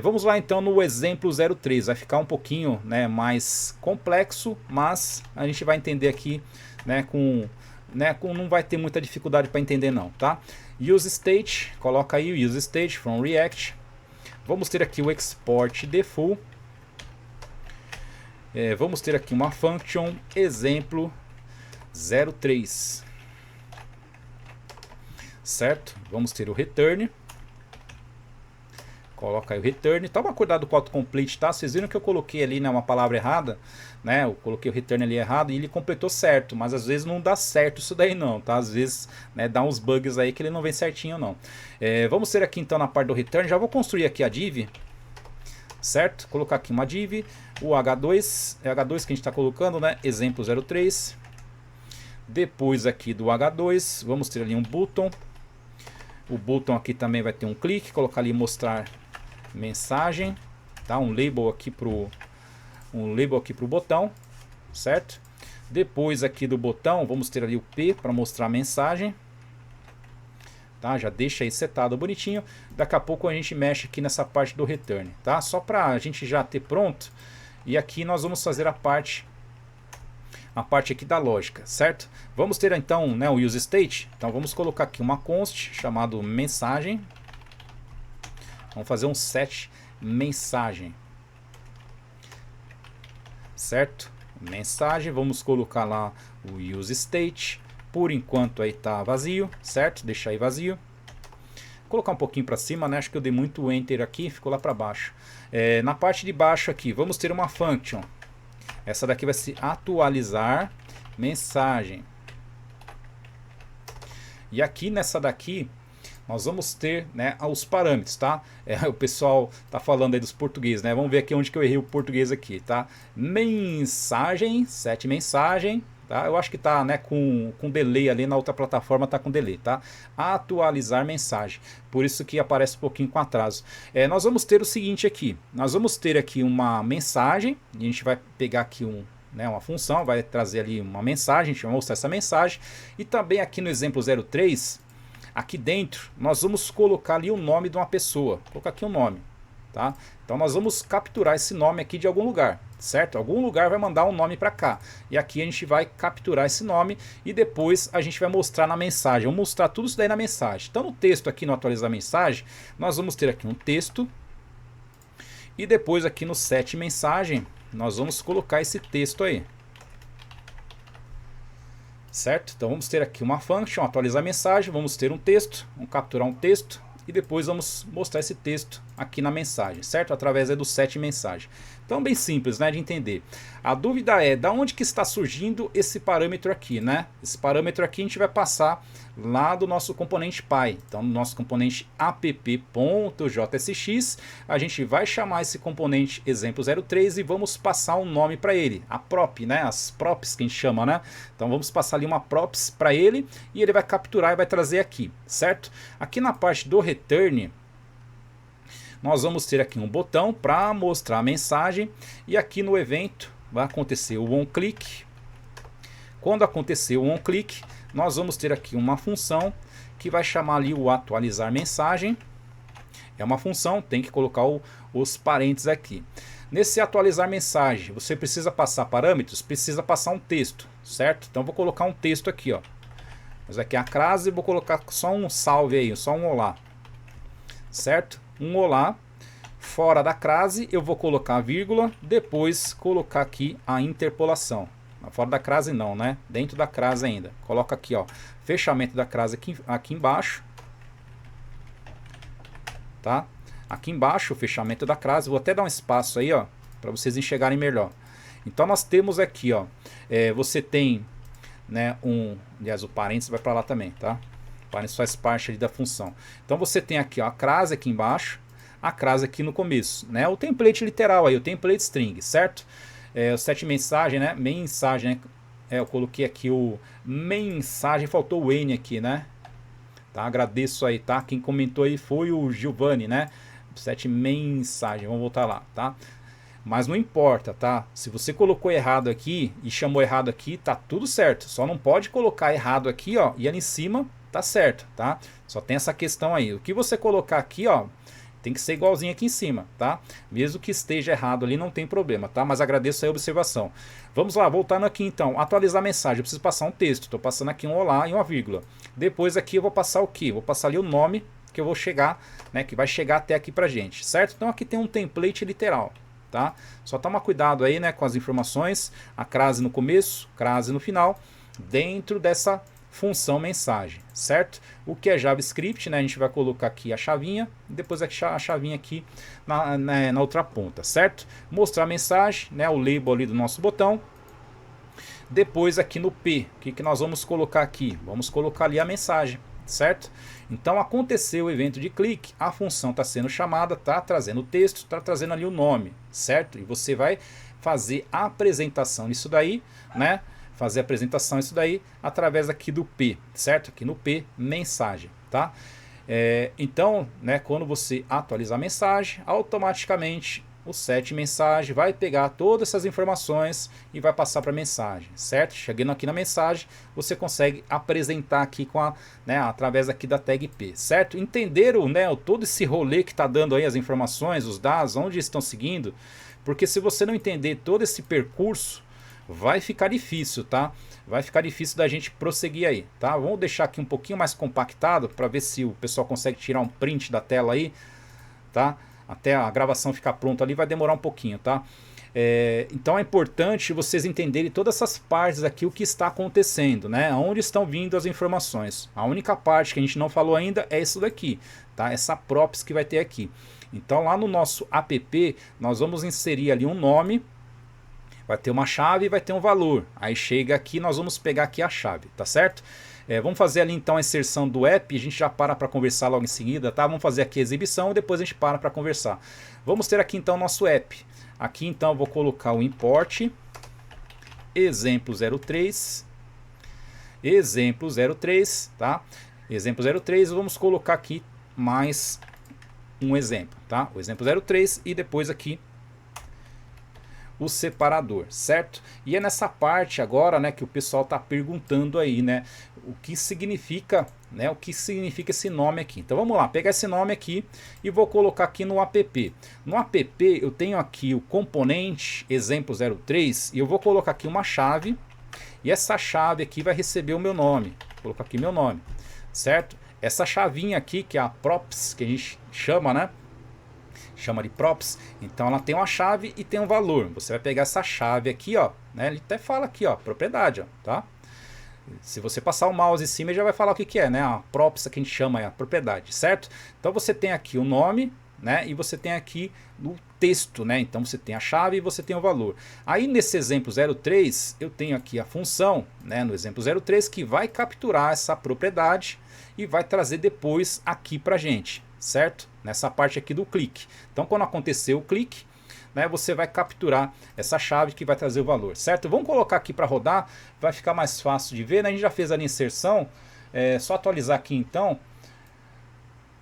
Vamos lá então no exemplo 03, vai ficar um pouquinho, né, mais complexo, mas a gente vai entender aqui, né, não vai ter muita dificuldade para entender não, tá? Use state, coloca aí o use state from React. Vamos ter aqui o export default. Vamos ter aqui uma function exemplo 03, certo? Vamos ter o return. Coloca aí o return. Toma cuidado com o autocomplete, tá? Vocês viram que eu coloquei ali, né, uma palavra errada, né? Eu coloquei o return ali errado e ele completou certo, mas às vezes não dá certo isso daí não, tá? Às vezes, né, dá uns bugs aí que ele não vem certinho não. Vamos ter aqui então na parte do return, já vou construir aqui a div, certo? Colocar aqui uma div, o H2, é H2 que a gente está colocando, né? Exemplo 03. Depois aqui do H2, vamos ter ali um button. O button aqui também vai ter um clique, colocar ali mostrar mensagem, tá? Um label aqui pro botão, certo? Depois aqui do botão, vamos ter ali o P para mostrar a mensagem, tá? Já deixa aí setado bonitinho. Daqui a pouco a gente mexe aqui nessa parte do return, tá? Só para a gente já ter pronto. E aqui nós vamos fazer a parte aqui da lógica, certo? Vamos ter então, né, o use state. Então vamos colocar aqui uma const chamado mensagem. Vamos fazer um set mensagem, certo? Mensagem, vamos colocar lá o use state. Por enquanto aí tá vazio, certo? Deixar aí vazio. Vou colocar um pouquinho para cima, né? Acho que eu dei muito enter aqui, ficou lá para baixo. Na parte de baixo aqui, vamos ter uma function. Essa daqui vai se atualizar mensagem. E aqui nessa daqui nós vamos ter, né, os parâmetros, tá? O pessoal tá falando aí dos portugueses, né? Vamos ver aqui onde que eu errei o português aqui, tá? Mensagem, set mensagem, tá? Eu acho que tá, né, com delay ali na outra plataforma, tá com delay, tá? Atualizar mensagem. Por isso que aparece um pouquinho com atraso. Nós vamos ter o seguinte aqui. Nós vamos ter aqui uma mensagem. E a gente vai pegar aqui uma função, vai trazer ali uma mensagem, a gente vai mostrar essa mensagem. E também aqui no exemplo 03, aqui dentro, nós vamos colocar ali o nome de uma pessoa. Vou colocar aqui um nome, tá? Então nós vamos capturar esse nome aqui de algum lugar, certo? Algum lugar vai mandar um nome para cá. E aqui a gente vai capturar esse nome e depois a gente vai mostrar na mensagem. Vamos mostrar tudo isso daí na mensagem. Então no texto aqui, no atualizar mensagem, nós vamos ter aqui um texto. E depois aqui no set mensagem, nós vamos colocar esse texto aí. Certo? Então vamos ter aqui uma function, atualizar mensagem, vamos ter um texto, vamos capturar um texto e depois vamos mostrar esse texto aqui na mensagem, certo? Através do set mensagem. Então bem simples, né, de entender. A dúvida é, da onde que está surgindo esse parâmetro aqui, né? Esse parâmetro aqui a gente vai passar lá do nosso componente Py. Então no nosso componente app.jsx, a gente vai chamar esse componente exemplo 03 e vamos passar um nome para ele, a prop, né? As props que a gente chama, né? Então vamos passar ali uma props para ele e ele vai capturar e vai trazer aqui, certo? Aqui na parte do return, nós vamos ter aqui um botão para mostrar a mensagem e aqui no evento vai acontecer o onClick. Quando acontecer o onClick, nós vamos ter aqui uma função que vai chamar ali o atualizar mensagem. É uma função, tem que colocar os parênteses aqui. Nesse atualizar mensagem, você precisa passar parâmetros, precisa passar um texto, certo? Então vou colocar um texto aqui, ó. Mas aqui é a crase, vou colocar só um salve aí, só um olá, certo? Um olá. Fora da crase eu vou colocar a vírgula, depois colocar aqui a interpolação. Fora da crase não, né? Dentro da crase ainda. Coloca aqui, ó, fechamento da crase aqui embaixo. Tá? Aqui embaixo o fechamento da crase. Vou até dar um espaço aí, ó, para vocês enxergarem melhor. Então nós temos aqui, ó, você tem, né, aliás, o parênteses vai para lá também, tá? O parênteses faz parte ali da função. Então você tem aqui, ó, a crase aqui embaixo, a crase aqui no começo, né? O template literal aí, o template string, certo? O set mensagem, né? Mensagem, né? Eu coloquei aqui o mensagem, faltou o N aqui, né? Tá? Agradeço aí, tá? Quem comentou aí foi o Giovanni, né? Set mensagem, vamos voltar lá, tá? Mas não importa, tá? Se você colocou errado aqui e chamou errado aqui, tá tudo certo. Só não pode colocar errado aqui, ó, e ali em cima tá certo, tá? Só tem essa questão aí. O que você colocar aqui, ó, tem que ser igualzinho aqui em cima, tá? Mesmo que esteja errado ali, não tem problema, tá? Mas agradeço aí a observação. Vamos lá, voltando aqui então, atualizar a mensagem. Eu preciso passar um texto, estou passando aqui um olá e uma vírgula. Depois aqui eu vou passar o quê? Vou passar ali o nome que eu vou chegar, né? Que vai chegar até aqui pra gente, certo? Então aqui tem um template literal, tá? Só toma cuidado aí, né, com as informações, a crase no começo, crase no final, dentro dessa função mensagem, certo? O que é JavaScript, né? A gente vai colocar aqui a chavinha, depois a chavinha aqui na outra ponta, certo? Mostrar a mensagem, né? O label ali do nosso botão. Depois aqui no P, o que nós vamos colocar aqui? Vamos colocar ali a mensagem, certo? Então aconteceu o evento de clique, a função está sendo chamada, está trazendo o texto, está trazendo ali o nome, certo? E você vai fazer a apresentação disso daí, né? Fazer a apresentação disso daí através aqui do P, certo? Aqui no P, mensagem, tá? Então, né, quando você atualizar a mensagem, automaticamente o set mensagem vai pegar todas essas informações e vai passar para a mensagem, certo? Chegando aqui na mensagem, você consegue apresentar aqui com né, através aqui da tag P, certo? Entenderam, né, todo esse rolê que está dando aí as informações, os dados, onde estão seguindo? Porque se você não entender todo esse percurso, vai ficar difícil, tá? Vai ficar difícil da gente prosseguir aí, tá? Vamos deixar aqui um pouquinho mais compactado para ver se o pessoal consegue tirar um print da tela aí, tá? Até a gravação ficar pronta ali vai demorar um pouquinho, tá? Então é importante vocês entenderem todas essas partes aqui, o que está acontecendo, né? Onde estão vindo as informações. A única parte que a gente não falou ainda é isso daqui, tá? Essa props que vai ter aqui. Então lá no nosso app, nós vamos inserir ali um nome, vai ter uma chave e vai ter um valor. Aí chega aqui, nós vamos pegar aqui a chave, tá certo? Vamos fazer ali então a inserção do app, a gente já para conversar logo em seguida, tá? Vamos fazer aqui a exibição e depois a gente para conversar. Vamos ter aqui então o nosso app. Aqui então eu vou colocar o import exemplo 03, exemplo 03, tá? Exemplo 03, vamos colocar aqui mais um exemplo, tá? O exemplo 03 e depois aqui o separador, certo? E é nessa parte agora, né, que o pessoal está perguntando aí, né, o que significa, né, o que significa esse nome aqui. Então vamos lá, pegar esse nome aqui e vou colocar aqui no app. No app eu tenho aqui o componente exemplo 03 e eu vou colocar aqui uma chave e essa chave aqui vai receber o meu nome. Vou colocar aqui meu nome, certo? Essa chavinha aqui que é a props que a gente chama, né? Chama de props, então ela tem uma chave e tem um valor. Você vai pegar essa chave aqui, ó, né? Ele até fala aqui, ó, propriedade, ó, tá? Se você passar o mouse em cima, ele já vai falar o que que é, né? A props que a gente chama, é a propriedade, certo? Então você tem aqui o nome, né? E você tem aqui o texto, né? Então você tem a chave e você tem o valor. Aí nesse exemplo 03, eu tenho aqui a função, né? No exemplo 03, que vai capturar essa propriedade e vai trazer depois aqui pra gente, certo? Nessa parte aqui do clique. Então quando acontecer o clique, né, você vai capturar essa chave que vai trazer o valor, certo? Vamos colocar aqui para rodar, vai ficar mais fácil de ver, né? A gente já fez a inserção, só atualizar aqui então.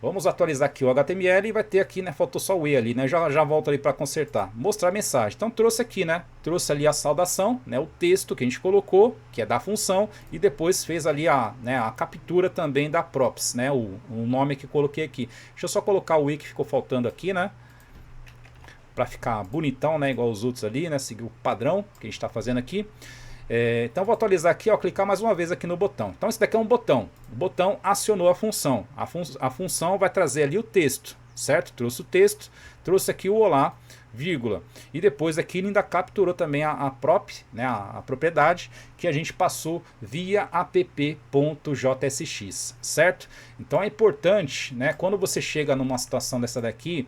Vamos atualizar aqui o HTML e vai ter aqui, né? Faltou só o E ali, né? Já volto ali para consertar. Mostrar a mensagem. Então trouxe aqui, né? Trouxe ali a saudação, né? O texto que a gente colocou, que é da função, e depois fez ali a captura também da props, né? O nome que coloquei aqui. Deixa eu só colocar o E que ficou faltando aqui, né? Para ficar bonitão, né? Igual os outros ali, né? Seguir o padrão que a gente está fazendo aqui. Então vou atualizar aqui, ó, clicar mais uma vez aqui no botão. Então esse daqui é um botão. O botão acionou a função. A função vai trazer ali o texto, certo? Trouxe o texto, trouxe aqui o olá, vírgula. E depois aqui ele ainda capturou também a prop, né, a propriedade que a gente passou via app.jsx, certo? Então é importante, né, quando você chega numa situação dessa daqui,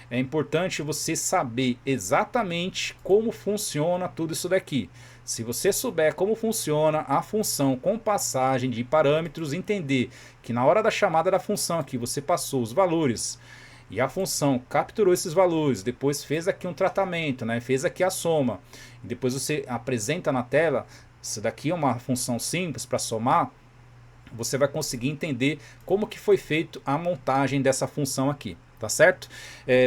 é importante você saber exatamente como funciona tudo isso daqui. Se você souber como funciona a função com passagem de parâmetros, entender que na hora da chamada da função aqui você passou os valores e a função capturou esses valores, depois fez aqui um tratamento, né? Fez aqui a soma, e depois você apresenta na tela, isso daqui é uma função simples para somar, você vai conseguir entender como que foi feito a montagem dessa função aqui. tá certo?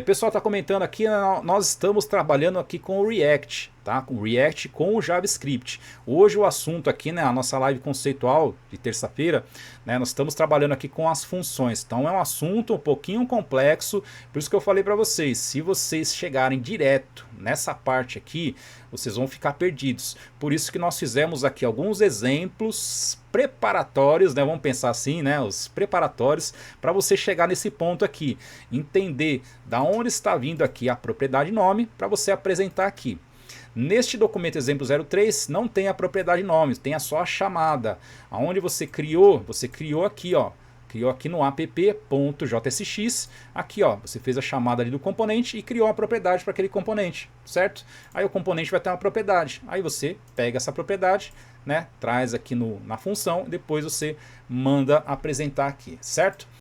Pessoal tá comentando aqui, nós estamos trabalhando aqui com o React, tá? Com o React com o JavaScript. Hoje o assunto aqui, né, a nossa live conceitual de terça-feira, né, nós estamos trabalhando aqui com as funções. Então é um assunto um pouquinho complexo, por isso que eu falei para vocês, se vocês chegarem direto nessa parte aqui, vocês vão ficar perdidos. Por isso que nós fizemos aqui alguns exemplos preparatórios, né? Vamos pensar assim, né? Os preparatórios para você chegar nesse ponto aqui, entender da onde está vindo aqui a propriedade nome para você apresentar aqui. Neste documento exemplo 03 não tem a propriedade nome, tem só a chamada. Aonde você criou aqui, ó. Criou aqui no app.jsx, aqui ó, você fez a chamada ali do componente e criou uma propriedade para aquele componente, certo? Aí o componente vai ter uma propriedade, aí você pega essa propriedade, né, traz aqui na função, depois você manda apresentar aqui, certo?